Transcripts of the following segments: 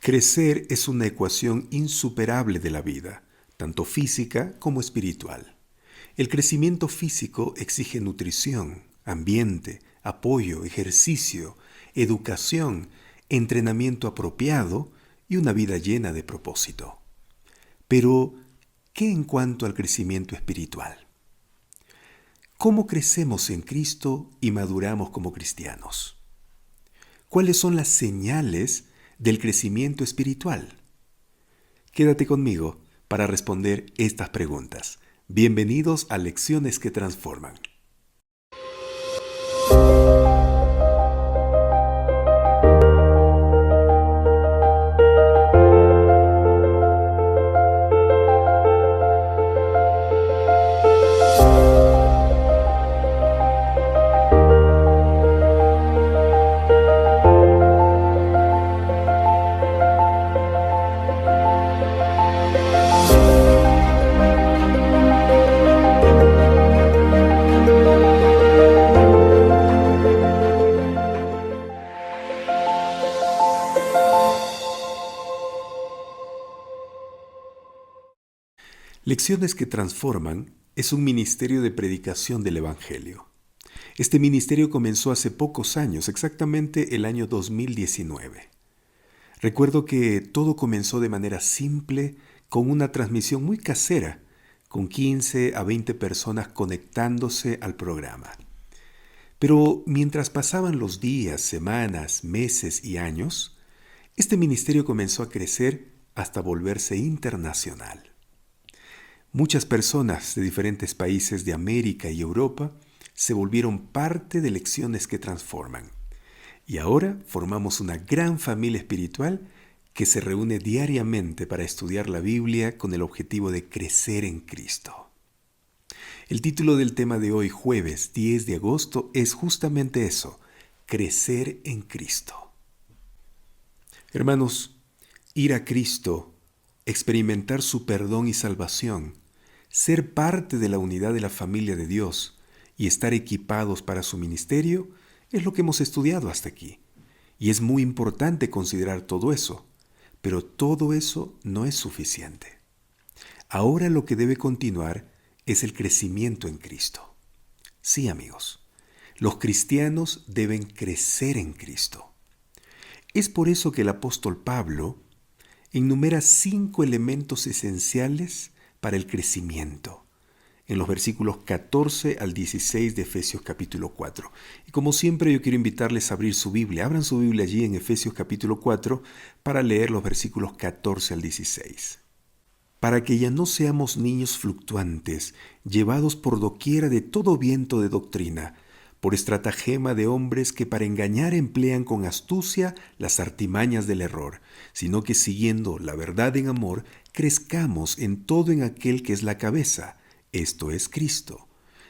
Crecer es una ecuación insuperable de la vida, tanto física como espiritual. El crecimiento físico exige nutrición, ambiente, apoyo, ejercicio, educación, entrenamiento apropiado y una vida llena de propósito. Pero, ¿qué en cuanto al crecimiento espiritual? ¿Cómo crecemos en Cristo y maduramos como cristianos? ¿Cuáles son las señales del crecimiento espiritual? Quédate conmigo para responder estas preguntas. Bienvenidos a Lecciones que Transforman. Lecciones que Transforman es un ministerio de predicación del Evangelio. Este ministerio comenzó hace pocos años, exactamente el año 2019. Recuerdo que todo comenzó de manera simple, con una transmisión muy casera, con 15 a 20 personas conectándose al programa. Pero mientras pasaban los días, semanas, meses y años, este ministerio comenzó a crecer hasta volverse internacional. Muchas personas de diferentes países de América y Europa se volvieron parte de Lecciones que Transforman. Y ahora formamos una gran familia espiritual que se reúne diariamente para estudiar la Biblia con el objetivo de crecer en Cristo. El título del tema de hoy, jueves 10 de agosto, es justamente eso: crecer en Cristo. Hermanos, ir a Cristo, experimentar su perdón y salvación, ser parte de la unidad de la familia de Dios y estar equipados para su ministerio es lo que hemos estudiado hasta aquí. Y es muy importante considerar todo eso, pero todo eso no es suficiente. Ahora lo que debe continuar es el crecimiento en Cristo. Sí, amigos, los cristianos deben crecer en Cristo. Es por eso que el apóstol Pablo enumera 5 elementos esenciales para el crecimiento, en los versículos 14 al 16 de Efesios capítulo 4. Y como siempre yo quiero invitarles a abrir su Biblia. Abran su Biblia allí en Efesios capítulo 4 para leer los versículos 14 al 16. Para que ya no seamos niños fluctuantes, llevados por doquiera de todo viento de doctrina, por estratagema de hombres que para engañar emplean con astucia las artimañas del error, sino que siguiendo la verdad en amor, crezcamos en todo en aquel que es la cabeza, esto es Cristo,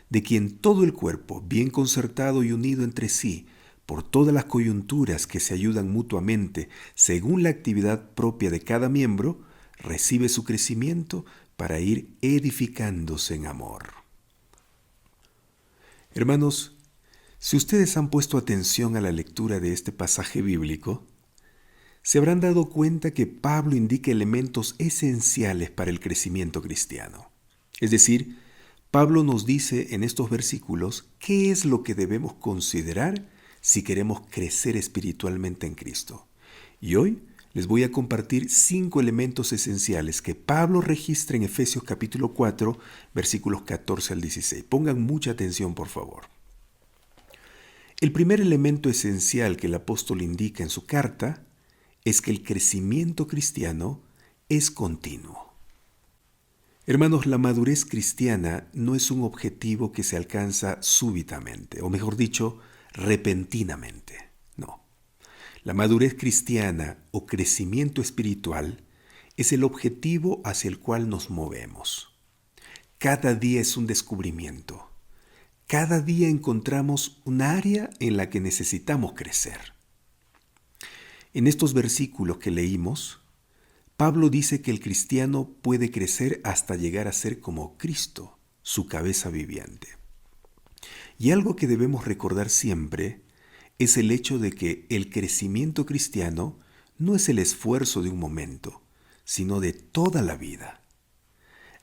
de quien todo el cuerpo, bien concertado y unido entre sí, por todas las coyunturas que se ayudan mutuamente según la actividad propia de cada miembro, recibe su crecimiento para ir edificándose en amor. Hermanos, si ustedes han puesto atención a la lectura de este pasaje bíblico, se habrán dado cuenta que Pablo indica elementos esenciales para el crecimiento cristiano. Es decir, Pablo nos dice en estos versículos qué es lo que debemos considerar si queremos crecer espiritualmente en Cristo. Y hoy les voy a compartir 5 elementos esenciales que Pablo registra en Efesios capítulo 4, versículos 14 al 16. Pongan mucha atención, por favor. El primer elemento esencial que el apóstol indica en su carta es que el crecimiento cristiano es continuo. Hermanos, la madurez cristiana no es un objetivo que se alcanza súbitamente, o mejor dicho, repentinamente. No. La madurez cristiana o crecimiento espiritual es el objetivo hacia el cual nos movemos. Cada día es un descubrimiento. Cada día encontramos un área en la que necesitamos crecer. En estos versículos que leímos, Pablo dice que el cristiano puede crecer hasta llegar a ser como Cristo, su cabeza viviente. Y algo que debemos recordar siempre es el hecho de que el crecimiento cristiano no es el esfuerzo de un momento, sino de toda la vida.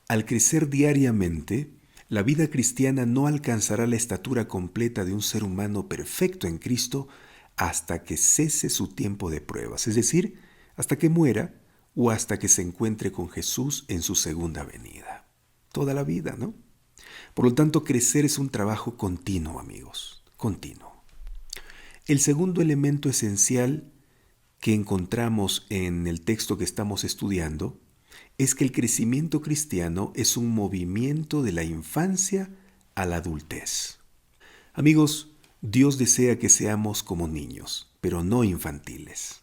Al crecer diariamente, la vida cristiana no alcanzará la estatura completa de un ser humano perfecto en Cristo hasta que cese su tiempo de pruebas, es decir, hasta que muera o hasta que se encuentre con Jesús en su segunda venida. Toda la vida, ¿no? Por lo tanto, crecer es un trabajo continuo, amigos, continuo. El segundo elemento esencial que encontramos en el texto que estamos estudiando es que el crecimiento cristiano es un movimiento de la infancia a la adultez. Amigos, Dios desea que seamos como niños, pero no infantiles.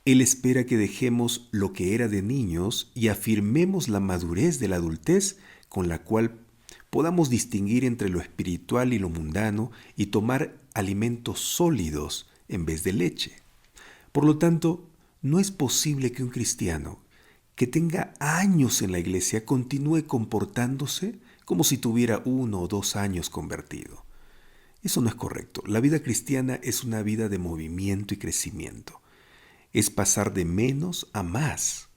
Él espera que dejemos lo que era de niños y afirmemos la madurez de la adultez con la cual podamos distinguir entre lo espiritual y lo mundano y tomar alimentos sólidos en vez de leche. Por lo tanto, no es posible que un cristiano que tenga años en la iglesia continúe comportándose como si tuviera 1 o 2 años convertido. Eso no es correcto. La vida cristiana es una vida de movimiento y crecimiento. Es pasar de menos a más.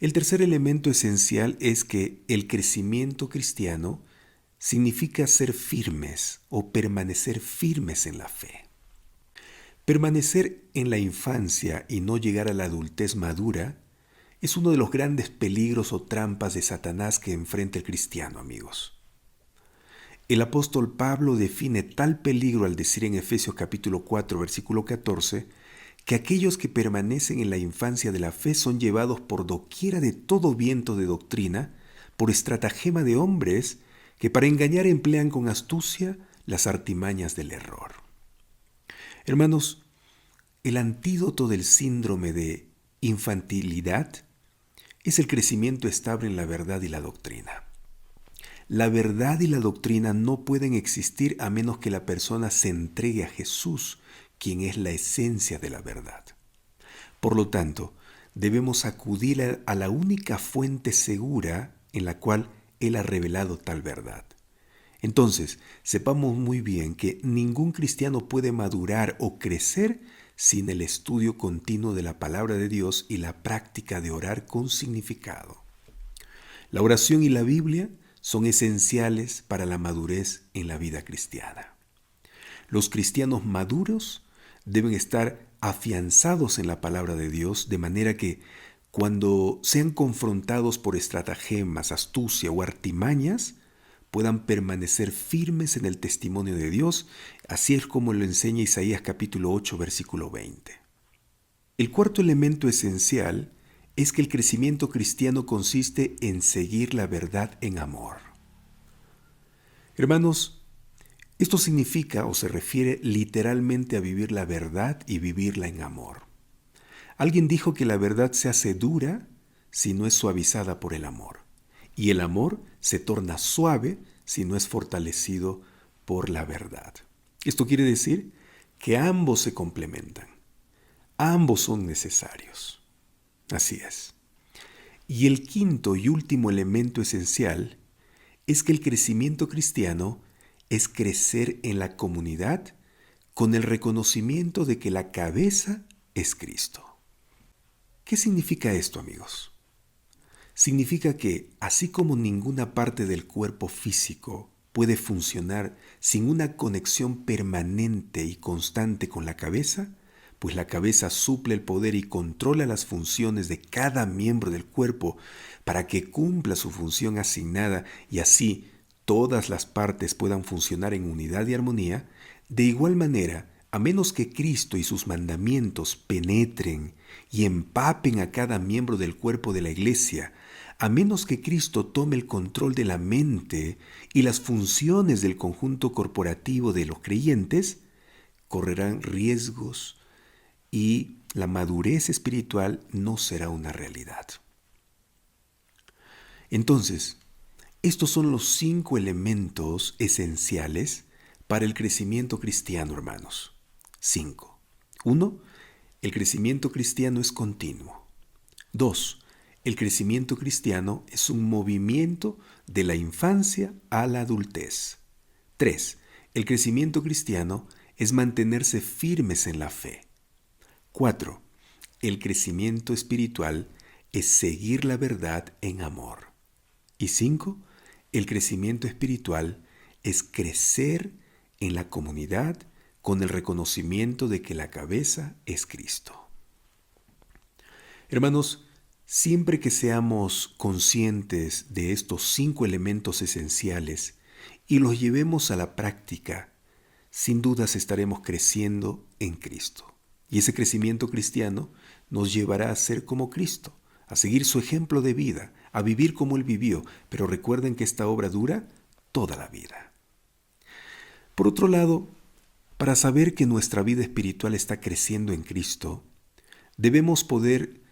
El tercer elemento esencial es que el crecimiento cristiano significa ser firmes o permanecer firmes en la fe. Permanecer en la infancia y no llegar a la adultez madura es uno de los grandes peligros o trampas de Satanás que enfrenta el cristiano, amigos. El apóstol Pablo define tal peligro al decir en Efesios capítulo 4, versículo 14, que aquellos que permanecen en la infancia de la fe son llevados por doquiera de todo viento de doctrina, por estratagema de hombres que para engañar emplean con astucia las artimañas del error. Hermanos, el antídoto del síndrome de infantilidad es el crecimiento estable en la verdad y la doctrina. La verdad y la doctrina no pueden existir a menos que la persona se entregue a Jesús, quien es la esencia de la verdad. Por lo tanto, debemos acudir a la única fuente segura en la cual Él ha revelado tal verdad. Entonces, sepamos muy bien que ningún cristiano puede madurar o crecer sin el estudio continuo de la palabra de Dios y la práctica de orar con significado. La oración y la Biblia son esenciales para la madurez en la vida cristiana. Los cristianos maduros deben estar afianzados en la palabra de Dios, de manera que cuando sean confrontados por estratagemas, astucia o artimañas, puedan permanecer firmes en el testimonio de Dios, así es como lo enseña Isaías capítulo 8, versículo 20. El cuarto elemento esencial es que el crecimiento cristiano consiste en seguir la verdad en amor. Hermanos, esto significa o se refiere literalmente a vivir la verdad y vivirla en amor. Alguien dijo que la verdad se hace dura si no es suavizada por el amor, y el amor se torna suave si no es fortalecido por la verdad. Esto quiere decir que ambos se complementan, ambos son necesarios. Así es. Y el quinto y último elemento esencial es que el crecimiento cristiano es crecer en la comunidad con el reconocimiento de que la cabeza es Cristo. ¿Qué significa esto, amigos? Significa que, así como ninguna parte del cuerpo físico puede funcionar sin una conexión permanente y constante con la cabeza, pues la cabeza suple el poder y controla las funciones de cada miembro del cuerpo para que cumpla su función asignada y así todas las partes puedan funcionar en unidad y armonía, de igual manera, a menos que Cristo y sus mandamientos penetren y empapen a cada miembro del cuerpo de la iglesia, a menos que Cristo tome el control de la mente y las funciones del conjunto corporativo de los creyentes, correrán riesgos y la madurez espiritual no será una realidad. Entonces, estos son los 5 elementos esenciales para el crecimiento cristiano, hermanos. 5. 1. El crecimiento cristiano es continuo. 2. El crecimiento cristiano es un movimiento de la infancia a la adultez. 3. El crecimiento cristiano es mantenerse firmes en la fe. 4. El crecimiento espiritual es seguir la verdad en amor. Y 5. El crecimiento espiritual es crecer en la comunidad con el reconocimiento de que la cabeza es Cristo. Hermanos, siempre que seamos conscientes de estos 5 elementos esenciales y los llevemos a la práctica, sin dudas estaremos creciendo en Cristo. Y ese crecimiento cristiano nos llevará a ser como Cristo, a seguir su ejemplo de vida, a vivir como Él vivió. Pero recuerden que esta obra dura toda la vida. Por otro lado, para saber que nuestra vida espiritual está creciendo en Cristo, debemos poder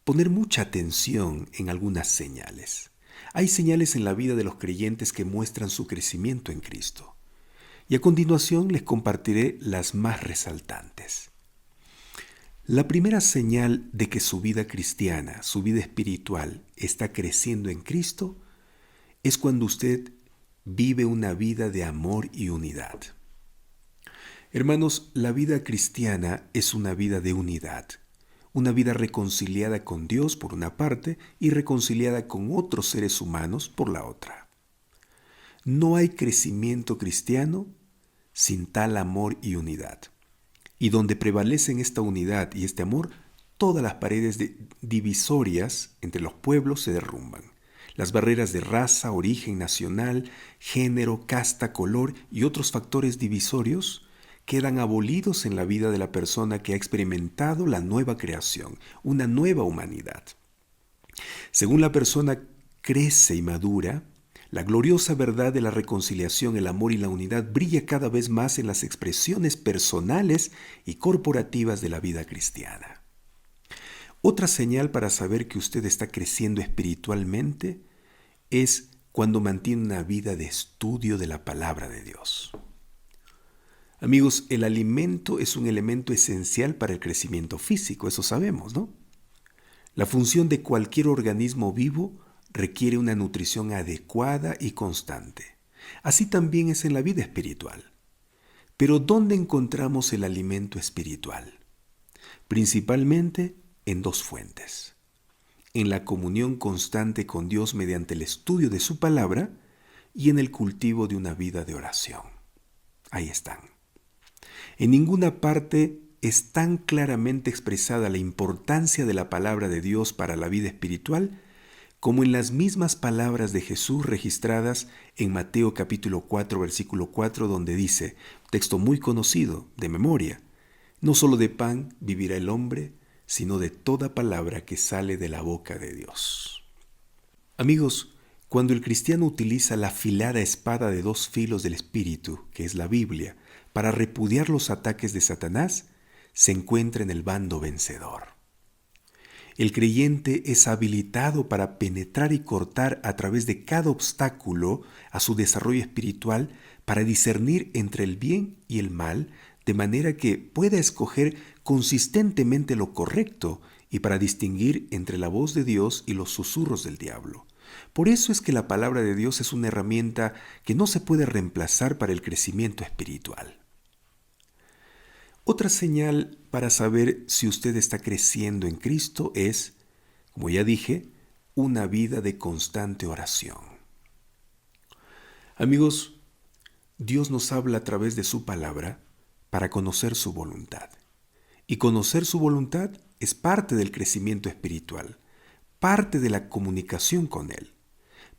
poner mucha atención en algunas señales. Hay señales en la vida de los creyentes que muestran su crecimiento en Cristo. Y a continuación les compartiré las más resaltantes. La primera señal de que su vida cristiana, su vida espiritual, está creciendo en Cristo es cuando usted vive una vida de amor y unidad. Hermanos, la vida cristiana es una vida de unidad, una vida reconciliada con Dios por una parte y reconciliada con otros seres humanos por la otra. No hay crecimiento cristiano sin tal amor y unidad. Y donde prevalecen esta unidad y este amor, todas las paredes divisorias entre los pueblos se derrumban. Las barreras de raza, origen nacional, género, casta, color y otros factores divisorios quedan abolidos en la vida de la persona que ha experimentado la nueva creación, una nueva humanidad. Según la persona crece y madura, la gloriosa verdad de la reconciliación, el amor y la unidad brilla cada vez más en las expresiones personales y corporativas de la vida cristiana. Otra señal para saber que usted está creciendo espiritualmente es cuando mantiene una vida de estudio de la palabra de Dios. Amigos, el alimento es un elemento esencial para el crecimiento físico, eso sabemos, ¿no? La función de cualquier organismo vivo requiere una nutrición adecuada y constante. Así también es en la vida espiritual. Pero ¿dónde encontramos el alimento espiritual? Principalmente en 2 fuentes. En la comunión constante con Dios mediante el estudio de su palabra y en el cultivo de una vida de oración. Ahí están. En ninguna parte es tan claramente expresada la importancia de la palabra de Dios para la vida espiritual como en las mismas palabras de Jesús registradas en Mateo capítulo 4, versículo 4, donde dice, texto muy conocido, de memoria, no solo de pan vivirá el hombre, sino de toda palabra que sale de la boca de Dios. Amigos, cuando el cristiano utiliza la afilada espada de 2 filos del Espíritu, que es la Biblia, para repudiar los ataques de Satanás, se encuentra en el bando vencedor. El creyente es habilitado para penetrar y cortar a través de cada obstáculo a su desarrollo espiritual para discernir entre el bien y el mal, de manera que pueda escoger consistentemente lo correcto y para distinguir entre la voz de Dios y los susurros del diablo. Por eso es que la palabra de Dios es una herramienta que no se puede reemplazar para el crecimiento espiritual. Otra señal para saber si usted está creciendo en Cristo es, como ya dije, una vida de constante oración. Amigos, Dios nos habla a través de su palabra para conocer su voluntad. Y conocer su voluntad es parte del crecimiento espiritual, parte de la comunicación con Él.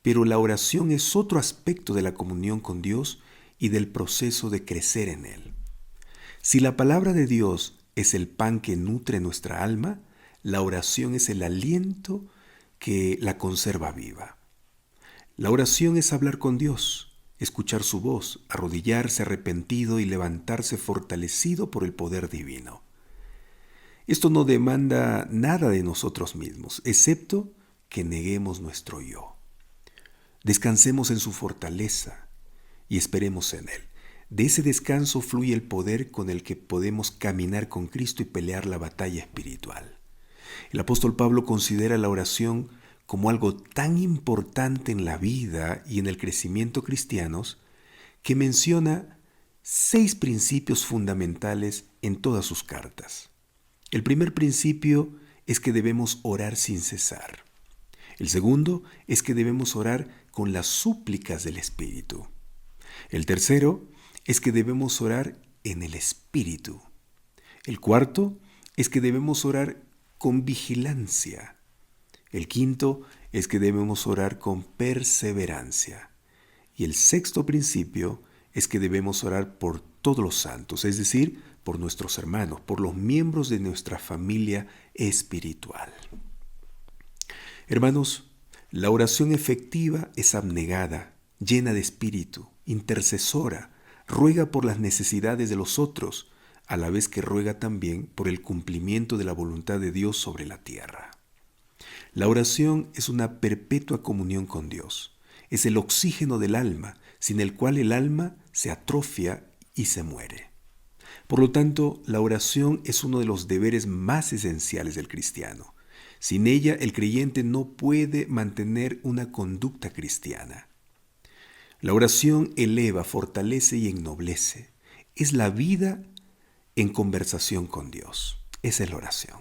Pero la oración es otro aspecto de la comunión con Dios y del proceso de crecer en Él. Si la palabra de Dios es el pan que nutre nuestra alma, la oración es el aliento que la conserva viva. La oración es hablar con Dios, escuchar su voz, arrodillarse arrepentido y levantarse fortalecido por el poder divino. Esto no demanda nada de nosotros mismos, excepto que neguemos nuestro yo. Descansemos en su fortaleza y esperemos en Él. De ese descanso fluye el poder con el que podemos caminar con Cristo y pelear la batalla espiritual. El apóstol Pablo considera la oración como algo tan importante en la vida y en el crecimiento cristianos que menciona 6 principios fundamentales en todas sus cartas. El primer principio es que debemos orar sin cesar. El segundo es que debemos orar con las súplicas del Espíritu. El tercero es que debemos orar en el Espíritu. El cuarto es que debemos orar con vigilancia. El quinto es que debemos orar con perseverancia. Y el sexto principio es que debemos orar por todos los santos, es decir, por nuestros hermanos, por los miembros de nuestra familia espiritual. Hermanos, la oración efectiva es abnegada, llena de espíritu, intercesora, ruega por las necesidades de los otros, a la vez que ruega también por el cumplimiento de la voluntad de Dios sobre la tierra. La oración es una perpetua comunión con Dios. Es el oxígeno del alma, sin el cual el alma se atrofia y se muere. Por lo tanto, la oración es uno de los deberes más esenciales del cristiano. Sin ella, el creyente no puede mantener una conducta cristiana. La oración eleva, fortalece y ennoblece. Es la vida en conversación con Dios. Esa es la oración.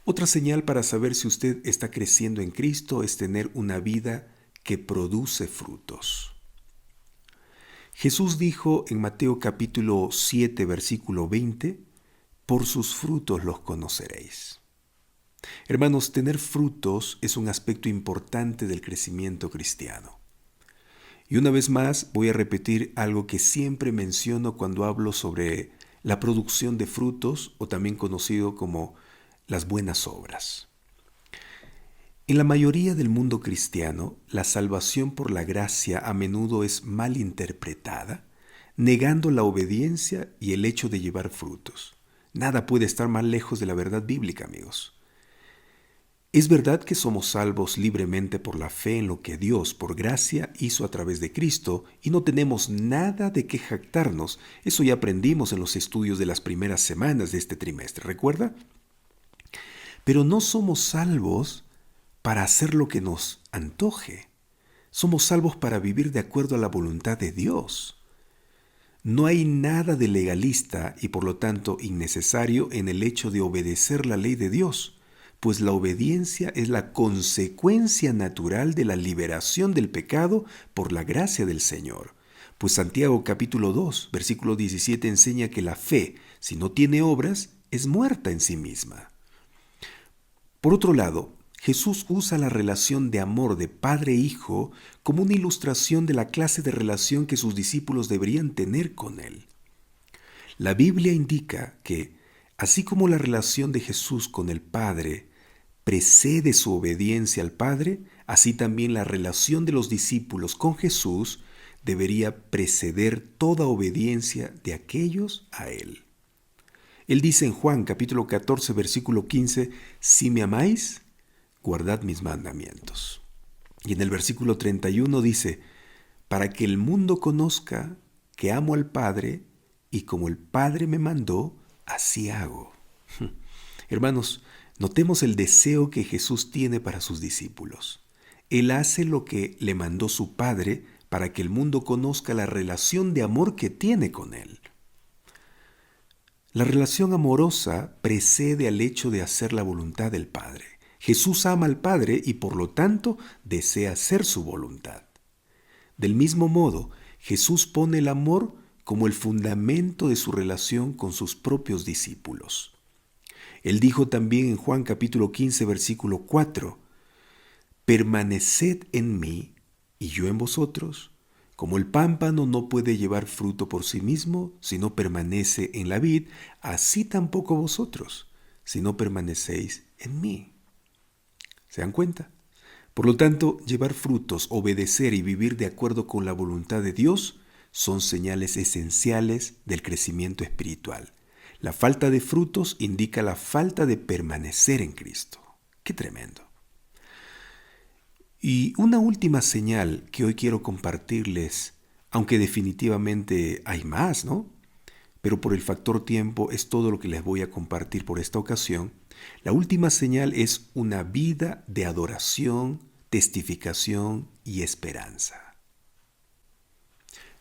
Otra señal para saber si usted está creciendo en Cristo es tener una vida que produce frutos. Jesús dijo en Mateo capítulo 7, versículo 20, por sus frutos los conoceréis. Hermanos, tener frutos es un aspecto importante del crecimiento cristiano. Y una vez más voy a repetir algo que siempre menciono cuando hablo sobre la producción de frutos, o también conocido como las buenas obras. En la mayoría del mundo cristiano, la salvación por la gracia a menudo es mal interpretada, negando la obediencia y el hecho de llevar frutos. Nada puede estar más lejos de la verdad bíblica, amigos. Es verdad que somos salvos libremente por la fe en lo que Dios, por gracia, hizo a través de Cristo, y no tenemos nada de qué jactarnos. Eso ya aprendimos en los estudios de las primeras semanas de este trimestre, ¿recuerda? Pero no somos salvos para hacer lo que nos antoje. Somos salvos para vivir de acuerdo a la voluntad de Dios. No hay nada de legalista y por lo tanto innecesario en el hecho de obedecer la ley de Dios, pues la obediencia es la consecuencia natural de la liberación del pecado por la gracia del Señor. Pues Santiago capítulo 2, versículo 17 enseña que la fe, si no tiene obras, es muerta en sí misma. Por otro lado, Jesús usa la relación de amor de padre e hijo como una ilustración de la clase de relación que sus discípulos deberían tener con Él. La Biblia indica que, así como la relación de Jesús con el Padre precede su obediencia al Padre, así también la relación de los discípulos con Jesús debería preceder toda obediencia de aquellos a Él. Él dice en Juan capítulo 14, versículo 15, si me amáis, guardad mis mandamientos. Y en el versículo 31 dice, para que el mundo conozca que amo al Padre y como el Padre me mandó, así hago. Hermanos, notemos el deseo que Jesús tiene para sus discípulos. Él hace lo que le mandó su Padre para que el mundo conozca la relación de amor que tiene con Él. La relación amorosa precede al hecho de hacer la voluntad del Padre. Jesús ama al Padre y por lo tanto desea hacer su voluntad. Del mismo modo, Jesús pone el amor como el fundamento de su relación con sus propios discípulos. Él dijo también en Juan capítulo 15, versículo 4, permaneced en mí y yo en vosotros, como el pámpano no puede llevar fruto por sí mismo si no permanece en la vid, así tampoco vosotros, si no permanecéis en mí. ¿Se dan cuenta? Por lo tanto, llevar frutos, obedecer y vivir de acuerdo con la voluntad de Dios son señales esenciales del crecimiento espiritual. La falta de frutos indica la falta de permanecer en Cristo. ¡Qué tremendo! Y una última señal que hoy quiero compartirles, aunque definitivamente hay más, ¿no? Pero por el factor tiempo es todo lo que les voy a compartir por esta ocasión. La última señal es una vida de adoración, testificación y esperanza.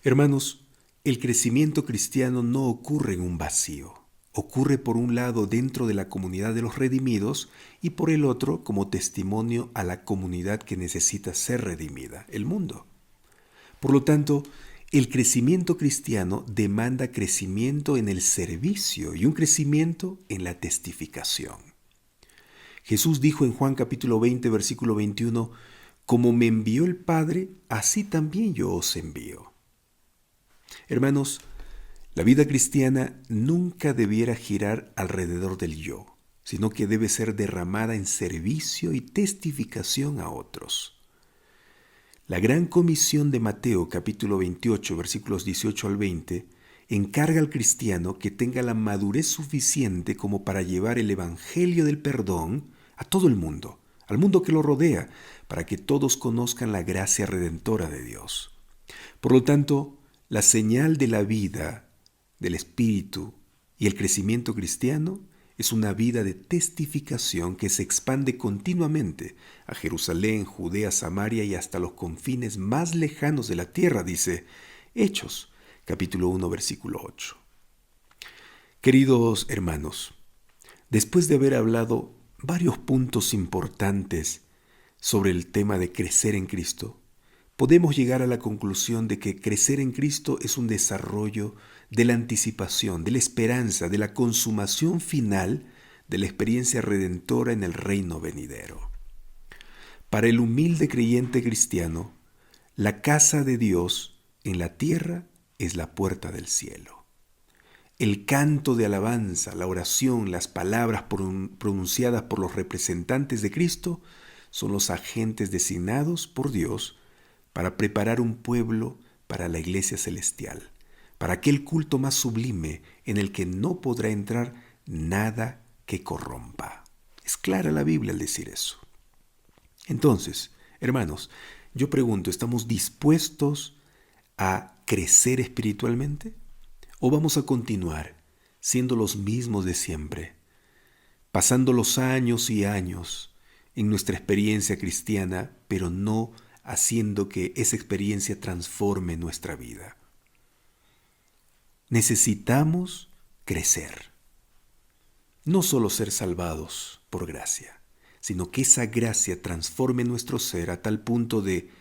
Hermanos, El crecimiento cristiano no ocurre en un vacío. Ocurre por un lado dentro de la comunidad de los redimidos y por el otro como testimonio a la comunidad que necesita ser redimida, el mundo. Por lo tanto, el crecimiento cristiano demanda crecimiento en el servicio y un crecimiento en la testificación. Jesús dijo en Juan capítulo 20, versículo 21, como me envió el Padre, así también yo os envío. Hermanos, la vida cristiana nunca debiera girar alrededor del yo, sino que debe ser derramada en servicio y testificación a otros. La gran comisión de Mateo capítulo 28 versículos 18 al 20 encarga al cristiano que tenga la madurez suficiente como para llevar el evangelio del perdón a todo el mundo, al mundo que lo rodea, para que todos conozcan la gracia redentora de Dios. Por lo tanto, la señal de la vida, del espíritu y el crecimiento cristiano es una vida de testificación que se expande continuamente a Jerusalén, Judea, Samaria y hasta los confines más lejanos de la tierra, dice Hechos, capítulo 1, versículo 8. Queridos hermanos, después de haber hablado varios puntos importantes sobre el tema de crecer en Cristo, podemos llegar a la conclusión de que crecer en Cristo es un desarrollo de la anticipación, de la esperanza, de la consumación final de la experiencia redentora en el reino venidero. Para el humilde creyente cristiano, la casa de Dios en la tierra es la puerta del cielo. El canto de alabanza, la oración, las palabras pronunciadas por los representantes de Cristo son los agentes designados por Dios para preparar un pueblo para la iglesia celestial, para aquel culto más sublime en el que no podrá entrar nada que corrompa. Es clara la Biblia al decir eso. Entonces, hermanos, yo pregunto, ¿estamos dispuestos a crecer espiritualmente? ¿O vamos a continuar siendo los mismos de siempre, pasando los años y años en nuestra experiencia cristiana, pero no haciendo que esa experiencia transforme nuestra vida? Necesitamos crecer. No solo ser salvados por gracia, sino que esa gracia transforme nuestro ser a tal punto de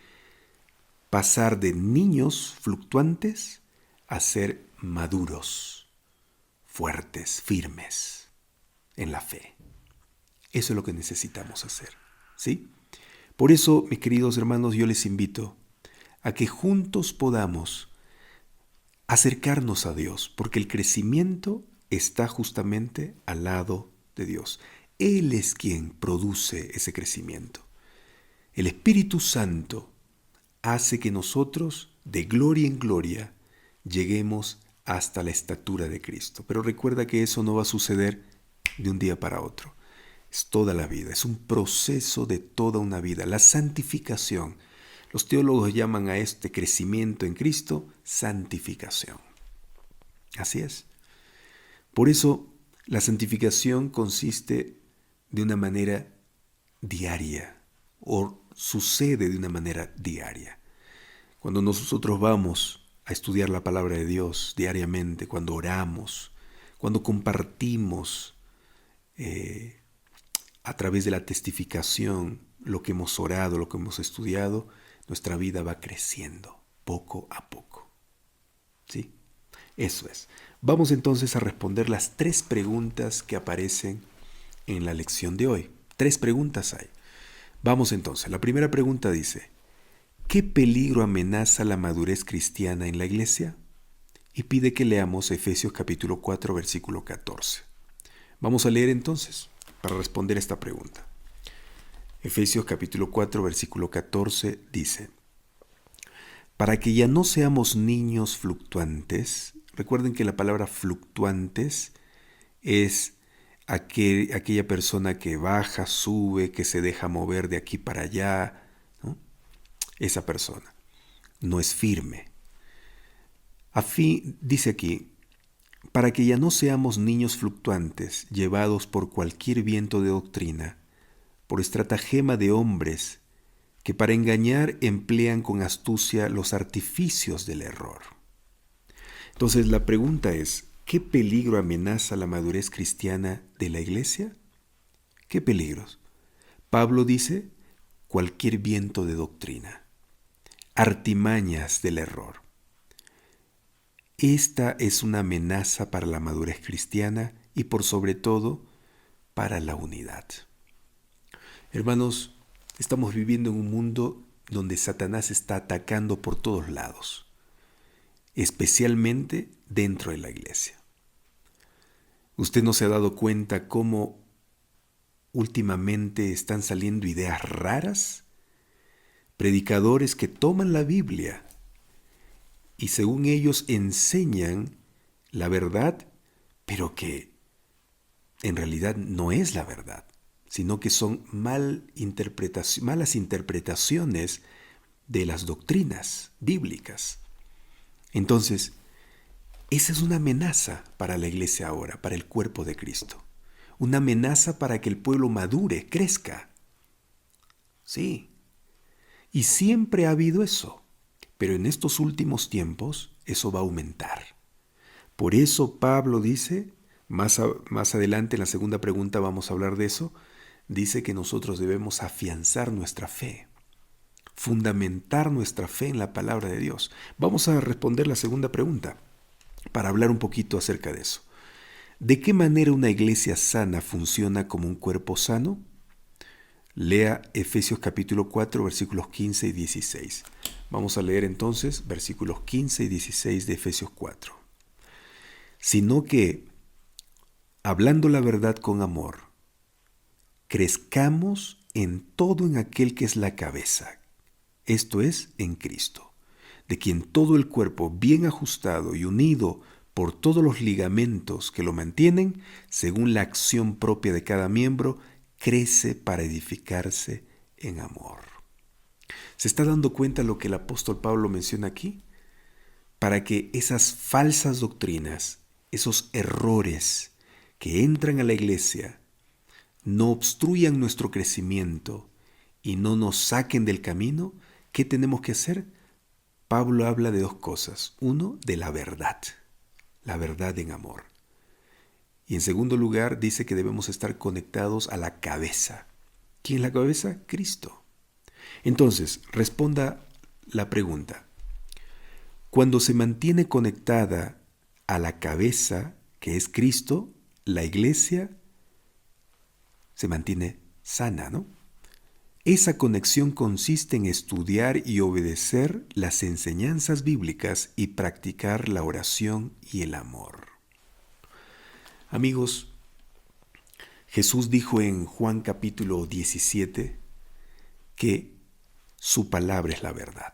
pasar de niños fluctuantes a ser maduros, fuertes, firmes en la fe. Eso es lo que necesitamos hacer, ¿sí? Por eso, mis queridos hermanos, yo les invito a que juntos podamos acercarnos a Dios, porque el crecimiento está justamente al lado de Dios. Él es quien produce ese crecimiento. El Espíritu Santo hace que nosotros, de gloria en gloria, lleguemos hasta la estatura de Cristo. Pero recuerda que eso no va a suceder de un día para otro. Es toda la vida, es un proceso de toda una vida. La santificación. Los teólogos llaman a este crecimiento en Cristo santificación. Así es. Por eso, la santificación consiste de una manera diaria o sucede de una manera diaria. Cuando nosotros vamos a estudiar la palabra de Dios diariamente, cuando oramos, cuando compartimos a través de la testificación lo que hemos orado, lo que hemos estudiado, nuestra vida va creciendo poco a poco. ¿Sí? Eso es. Vamos entonces a responder las 3 preguntas que aparecen en la lección de hoy. 3 preguntas hay. Vamos entonces. La primera pregunta dice, ¿qué peligro amenaza la madurez cristiana en la iglesia? Y pide que leamos Efesios capítulo 4, versículo 14. Vamos a leer entonces para responder esta pregunta. Efesios capítulo 4, versículo 14 dice, para que ya no seamos niños fluctuantes. Recuerden que la palabra fluctuantes es aquella persona que baja, sube, que se deja mover de aquí para allá, ¿no? Esa persona no es firme. Dice aquí, para que ya no seamos niños fluctuantes, llevados por cualquier viento de doctrina, por estratagema de hombres que para engañar emplean con astucia los artificios del error. Entonces la pregunta es, ¿qué peligro amenaza la madurez cristiana de la iglesia? ¿Qué peligros? Pablo dice, cualquier viento de doctrina, artimañas del error. Esta es una amenaza para la madurez cristiana y por sobre todo para la unidad. Hermanos, estamos viviendo en un mundo donde Satanás está atacando por todos lados, especialmente dentro de la iglesia. ¿Usted no se ha dado cuenta cómo últimamente están saliendo ideas raras? Predicadores que toman la Biblia y según ellos enseñan la verdad, pero que en realidad no es la verdad, sino que son malas interpretaciones de las doctrinas bíblicas. Entonces, esa es una amenaza para la iglesia ahora, para el cuerpo de Cristo. Una amenaza para que el pueblo madure, crezca. Sí, y siempre ha habido eso, pero en estos últimos tiempos eso va a aumentar. Por eso Pablo dice, más adelante en la segunda pregunta vamos a hablar de eso, dice que nosotros debemos afianzar nuestra fe, fundamentar nuestra fe en la palabra de Dios. Vamos a responder la segunda pregunta para hablar un poquito acerca de eso. ¿De qué manera una iglesia sana funciona como un cuerpo sano? Lea Efesios capítulo 4, versículos 15 y 16. Vamos a leer entonces versículos 15 y 16 de Efesios 4. Sino que, hablando la verdad con amor, crezcamos en todo en aquel que es la cabeza, esto es, en Cristo, de quien todo el cuerpo, bien ajustado y unido por todos los ligamentos que lo mantienen, según la acción propia de cada miembro, crece para edificarse en amor. ¿Se está dando cuenta lo que el apóstol Pablo menciona aquí? Para que esas falsas doctrinas, esos errores que entran a la iglesia, no obstruyan nuestro crecimiento y no nos saquen del camino, ¿qué tenemos que hacer? Pablo habla de dos cosas. Uno, de la verdad en amor. Y en segundo lugar, dice que debemos estar conectados a la cabeza. ¿Quién es la cabeza? Cristo. Entonces, responda la pregunta. Cuando se mantiene conectada a la cabeza, que es Cristo, la iglesia se mantiene sana, ¿no? Esa conexión consiste en estudiar y obedecer las enseñanzas bíblicas y practicar la oración y el amor. Amigos, Jesús dijo en Juan capítulo 17 que su palabra es la verdad.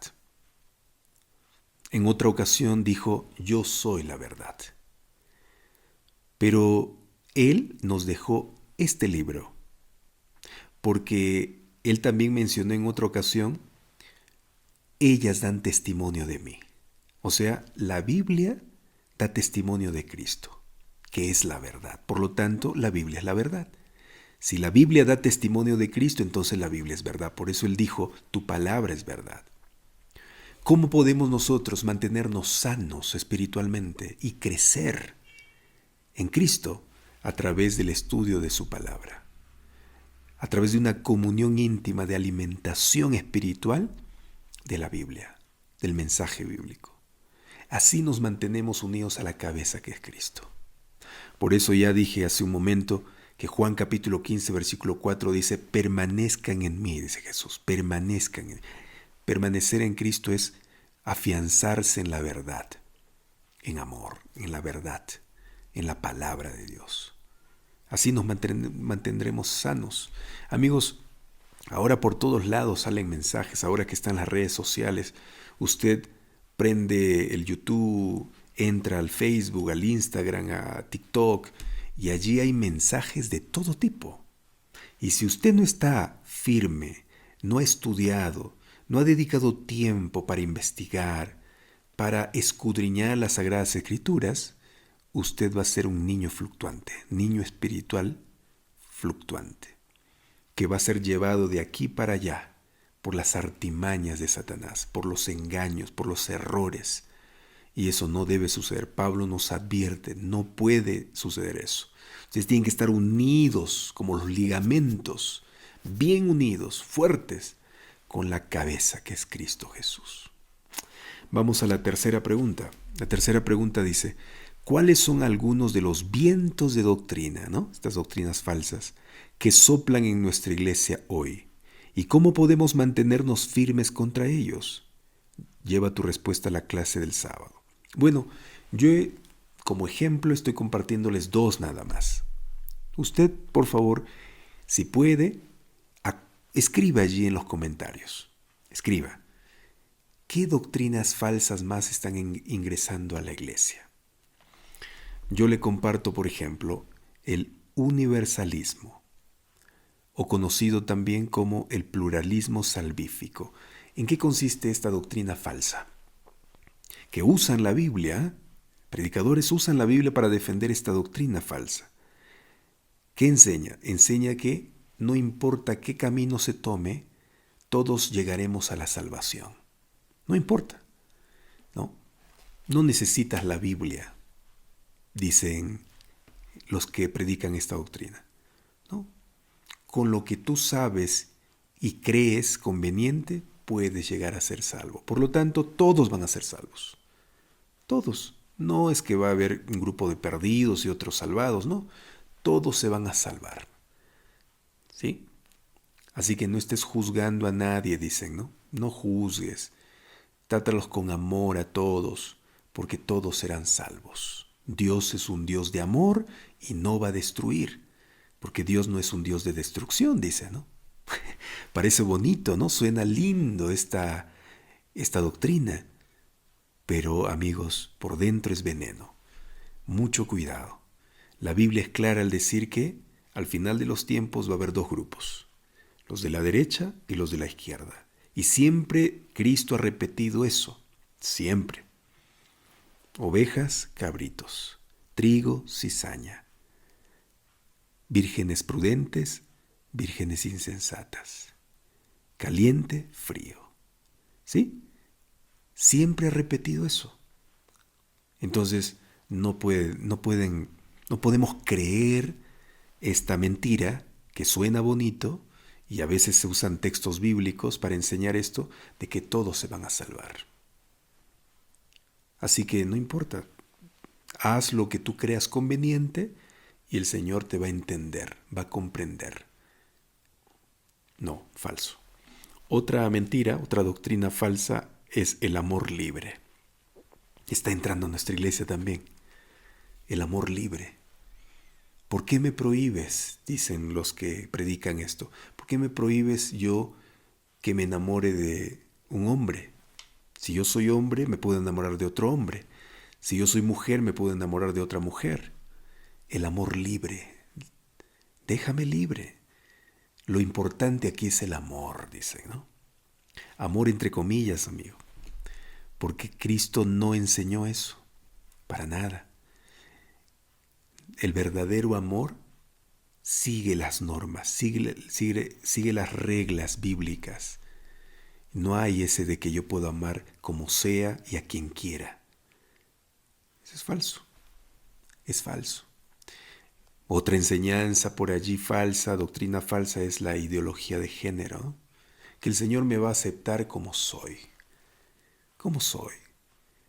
En otra ocasión dijo, yo soy la verdad. Pero Él nos dejó este libro, porque Él también mencionó en otra ocasión, ellas dan testimonio de mí. O sea, la Biblia da testimonio de Cristo, que es la verdad. Por lo tanto, la Biblia es la verdad. Si la Biblia da testimonio de Cristo, entonces la Biblia es verdad. Por eso Él dijo, tu palabra es verdad. ¿Cómo podemos nosotros mantenernos sanos espiritualmente y crecer en Cristo? A través del estudio de su palabra. A través de una comunión íntima de alimentación espiritual de la Biblia, del mensaje bíblico. Así nos mantenemos unidos a la cabeza que es Cristo. Por eso ya dije hace un momento que Juan capítulo 15, versículo 4 dice, permanezcan en mí, dice Jesús, permanezcan en mí. Permanecer en Cristo es afianzarse en la verdad, en amor, en la verdad, en la palabra de Dios. Así nos mantendremos sanos. Amigos, ahora por todos lados salen mensajes, ahora que están las redes sociales, usted prende el YouTube, entra al Facebook, al Instagram, a TikTok, y allí hay mensajes de todo tipo. Y si usted no está firme, no ha estudiado, no ha dedicado tiempo para investigar, para escudriñar las Sagradas Escrituras, usted va a ser un niño fluctuante, niño espiritual fluctuante, que va a ser llevado de aquí para allá por las artimañas de Satanás, por los engaños, por los errores. Y eso no debe suceder. Pablo nos advierte, no puede suceder eso. Ustedes tienen que estar unidos como los ligamentos, bien unidos, fuertes, con la cabeza que es Cristo Jesús. Vamos a la tercera pregunta. La tercera pregunta dice, ¿cuáles son algunos de los vientos de doctrina, ¿no? Estas doctrinas falsas, que soplan en nuestra iglesia hoy? ¿Y cómo podemos mantenernos firmes contra ellos? Lleva tu respuesta a la clase del sábado. Bueno, yo como ejemplo estoy compartiéndoles 2 nada más. Usted, por favor, si puede, escriba allí en los comentarios. Escriba. ¿Qué doctrinas falsas más están ingresando a la iglesia? Yo le comparto, por ejemplo, el universalismo, o conocido también como el pluralismo salvífico. ¿En qué consiste esta doctrina falsa? Que usan la Biblia, predicadores usan la Biblia para defender esta doctrina falsa. ¿Qué enseña? Enseña que no importa qué camino se tome, todos llegaremos a la salvación. No importa, ¿no? No necesitas la Biblia, dicen los que predican esta doctrina, ¿no? Con lo que tú sabes y crees conveniente, puedes llegar a ser salvo. Por lo tanto, todos van a ser salvos. Todos. No es que va a haber un grupo de perdidos y otros salvados, no. Todos se van a salvar. ¿Sí? Así que no estés juzgando a nadie, dicen, ¿no? No juzgues. Trátalos con amor a todos, porque todos serán salvos. Dios es un Dios de amor y no va a destruir, porque Dios no es un Dios de destrucción, dice, ¿no? Parece bonito, ¿no? Suena lindo esta doctrina, pero amigos, por dentro es veneno. Mucho cuidado. La Biblia es clara al decir que al final de los tiempos va a haber 2 grupos, los de la derecha y los de la izquierda. Y siempre Cristo ha repetido eso, siempre. Ovejas, cabritos, trigo, cizaña, vírgenes prudentes, vírgenes insensatas, caliente, frío. ¿Sí? Siempre ha repetido eso. Entonces, no podemos creer esta mentira que suena bonito, y a veces se usan textos bíblicos para enseñar esto, de que todos se van a salvar. Así que no importa, haz lo que tú creas conveniente y el Señor te va a entender, va a comprender. No, falso. Otra mentira, otra doctrina falsa es el amor libre. Está entrando a nuestra iglesia también. El amor libre. ¿Por qué me prohíbes? Dicen los que predican esto. ¿Por qué me prohíbes yo que me enamore de un hombre? Si yo soy hombre, me puedo enamorar de otro hombre. Si yo soy mujer, me puedo enamorar de otra mujer. El amor libre. Déjame libre. Lo importante aquí es el amor, dicen, ¿no? Amor entre comillas, amigo. Porque Cristo no enseñó eso. Para nada. El verdadero amor sigue las normas, sigue las reglas bíblicas. No hay ese de que yo puedo amar como sea y a quien quiera. Eso es falso. Es falso. Otra enseñanza por allí falsa, doctrina falsa, es la ideología de género. Que el Señor me va a aceptar como soy. ¿Cómo soy?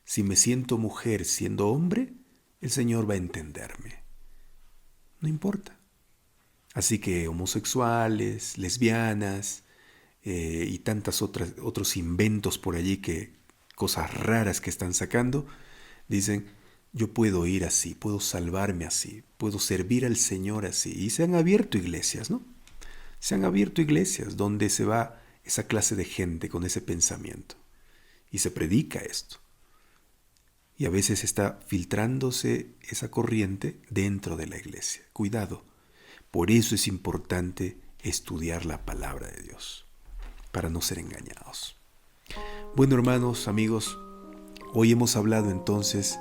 Si me siento mujer siendo hombre, el Señor va a entenderme. No importa. Así que homosexuales, lesbianas y tantas otros inventos por allí, cosas raras que están sacando, dicen, yo puedo ir así, puedo salvarme así, puedo servir al Señor así. Y se han abierto iglesias, ¿no? Se han abierto iglesias donde se va esa clase de gente con ese pensamiento. Y se predica esto. Y a veces está filtrándose esa corriente dentro de la iglesia. Cuidado. Por eso es importante estudiar la palabra de Dios, para no ser engañados. Bueno, hermanos, amigos, hoy hemos hablado entonces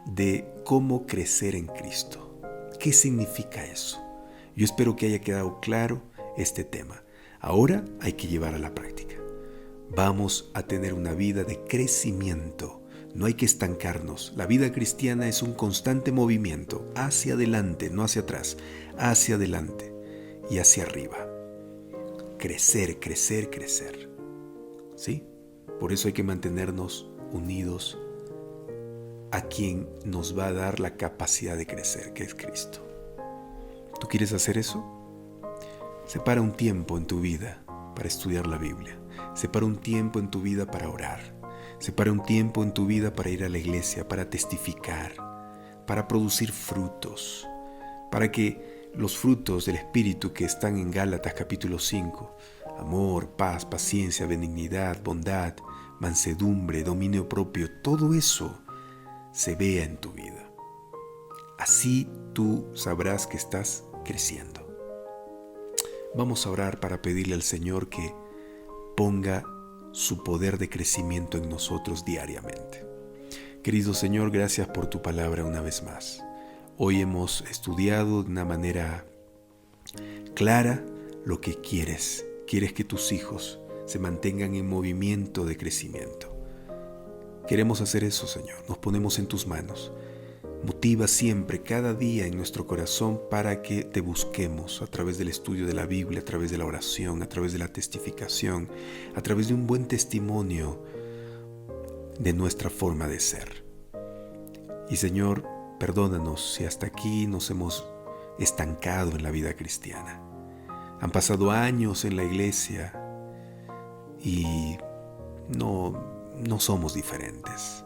de cómo crecer en Cristo. ¿Qué significa eso? Yo espero que haya quedado claro este tema. Ahora hay que llevar a la práctica. Vamos a tener una vida de crecimiento, No hay que estancarnos. La vida cristiana es un constante movimiento hacia adelante, no hacia atrás, hacia adelante y hacia arriba. Crecer, crecer, crecer. ¿Sí? Por eso hay que mantenernos unidos a quien nos va a dar la capacidad de crecer, que es Cristo. ¿Tú quieres hacer eso? Separa un tiempo en tu vida para estudiar la Biblia. Separa un tiempo en tu vida para orar. Separa un tiempo en tu vida para ir a la iglesia, para testificar, para producir frutos, para que los frutos del Espíritu que están en Gálatas capítulo 5, amor, paz, paciencia, benignidad, bondad, mansedumbre, dominio propio, todo eso se vea en tu vida. Así tú sabrás que estás creciendo. Vamos a orar para pedirle al Señor que ponga su poder de crecimiento en nosotros diariamente. Querido Señor, gracias por tu palabra una vez más. Hoy hemos estudiado de una manera clara lo que quieres. Quieres que tus hijos se mantengan en movimiento de crecimiento. Queremos hacer eso, Señor. Nos ponemos en tus manos. Motiva siempre, cada día en nuestro corazón para que te busquemos a través del estudio de la Biblia, a través de la oración, a través de la testificación, a través de un buen testimonio de nuestra forma de ser. Y Señor, perdónanos si hasta aquí nos hemos estancado en la vida cristiana. Han pasado años en la iglesia y no somos diferentes.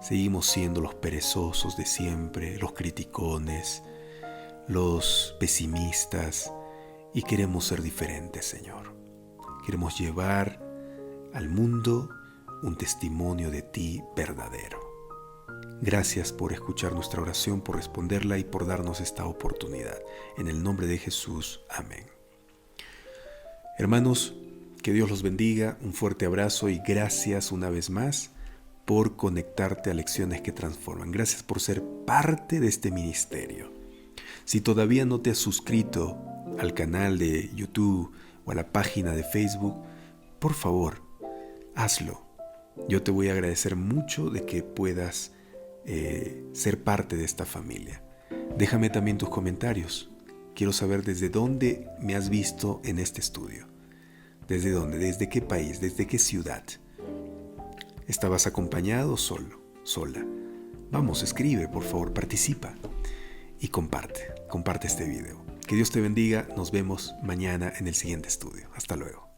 Seguimos siendo los perezosos de siempre, los criticones, los pesimistas, y queremos ser diferentes, Señor. Queremos llevar al mundo un testimonio de ti verdadero. Gracias por escuchar nuestra oración, por responderla y por darnos esta oportunidad. En el nombre de Jesús, amén. Hermanos, que Dios los bendiga, un fuerte abrazo y gracias una vez más por conectarte a Lecciones que Transforman. Gracias por ser parte de este ministerio. Si todavía no te has suscrito al canal de YouTube o a la página de Facebook, por favor, hazlo. Yo te voy a agradecer mucho de que puedas ser parte de esta familia. Déjame también tus comentarios. Quiero saber desde dónde me has visto en este estudio. ¿Desde dónde? ¿Desde qué país? ¿Desde qué ciudad? ¿Estabas acompañado o solo? ¿Sola? Vamos, escribe, por favor, participa y comparte este video. Que Dios te bendiga, nos vemos mañana en el siguiente estudio. Hasta luego.